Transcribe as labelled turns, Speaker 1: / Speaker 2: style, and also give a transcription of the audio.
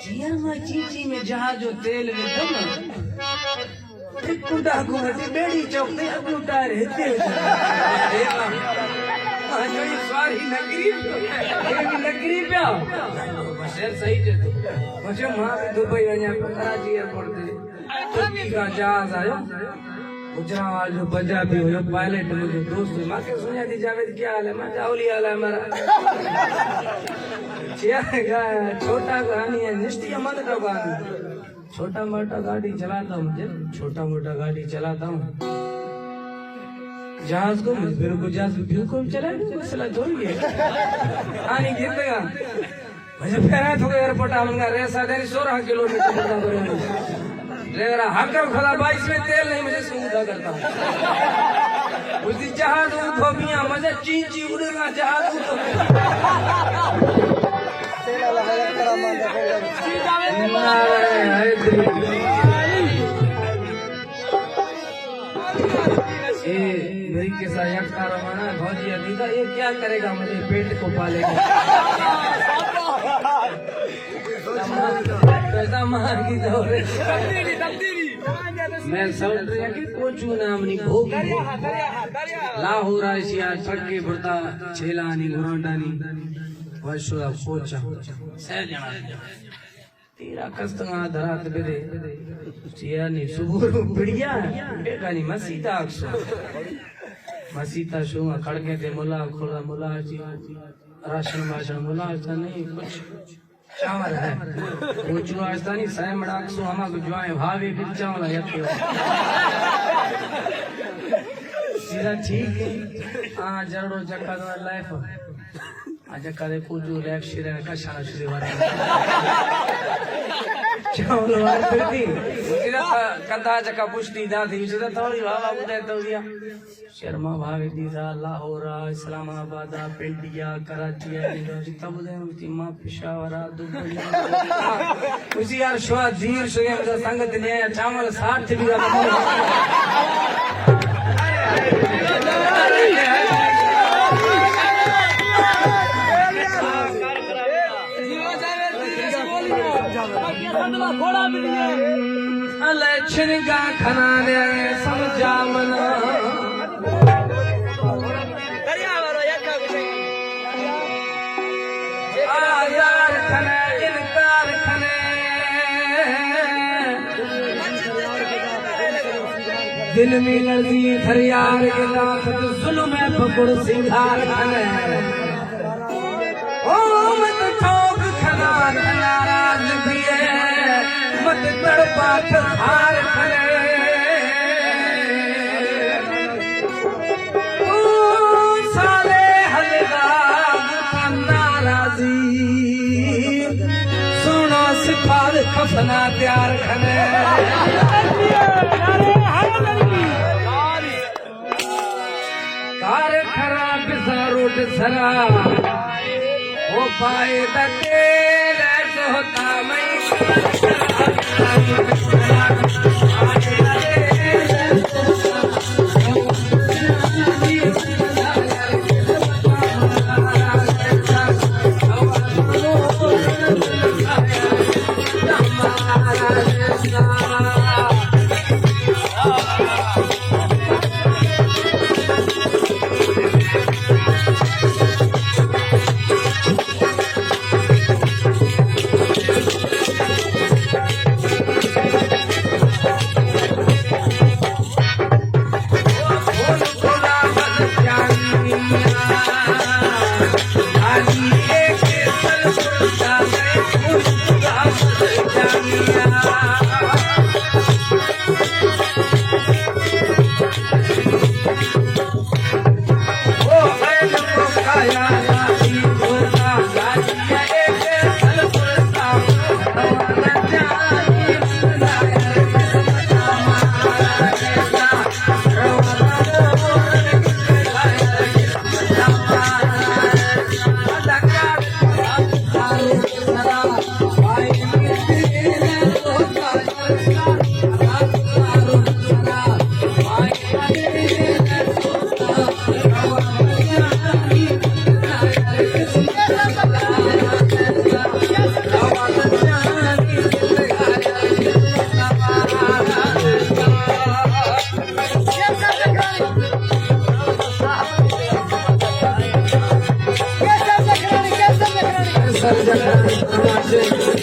Speaker 1: जिया मां चीची में जहाज जो तेल विधम एक कुंडा घुमती बेड़ी चौक ते अगलो टायर हिते जो ये सवारी नगरी ये भी नगरी पे बशेर सही जे तो मुझे मां भी दुबई वञा कराची एयरपोर्ट ते तुर्की का जहाज आयो गुजरात जो पंजाबी हो पायलट मुझे दोस्त मां के सुनिया थी जावेद क्या हाल है मैं जावली हाल है हमारा छोटा कहानी है निष्ठी मत का कहानी छोटा मोटा गाड़ी चलाता हूँ मुझे छोटा मोटा गाड़ी चलाता हूँ जहाज को फिर जहाज बिल्कुल चला मसला थोड़ी है आनी गिरतेगा मुझे फिर थोड़ा एयरपोर्ट आऊंगा रेसा देनी 16 किलोमीटर लेकिन हकर खुदा 22 में तेल नहीं मुझे सूंधा करता हूँ उसी जहाज धोबिया मुझे चींची उड़ेगा जहाज मेरी के साथ यक्का रवाना भौजी अदीदा ये क्या करेगा मुझे पेट को पालेगा पैसा मार की दौरे मैं समझ रहा कि कोचू नामनी भोग लाहौर आशिया छक्के बुरता छेलानी गुरांडानी वशुरा कोचा सहजना तेरा कस्तंगा धरात बेरे चियानी सुबुर बढ़िया बेकानी मसीता अक्सो मसीता शो खड़के ते मुला खोला मुला जी राशन वाशन मुला नहीं कुछ चावल है वो चुआस्तानी साय मड़ाक सो हमा को जुआए भावे बिल चावल यत्ते सीधा ठीक है आ जड़ो जक्का द लाइफ आ जक्का दे कुजू लेक शिरे का शाना शुरू वाला चावल वार करती सीधा कंधा जक्का पुष्टि दा थी सीधा थोड़ी वावा बुदे तो दिया शर्मा भावे दीदा लाहौर इस्लामाबाद पेंडिया कराची तब दे मां पेशावर दुबई उसी यार शो धीर शो ये संगत ने चावल 60 भी छिनगा खनाने समझा मना आजार खने इनकार खने दिल में लड़ती फरियाद के लाख जुल्म में पकड़ सिंगार खने ओ मत ठोक खना नाराज भी है मत तड़पा हार खने ओ साले हलगा नाराजी सुनो सिखार खफना तैयार खने कार खराब रोड सरा वो पाए तेल होता मैं सर्जन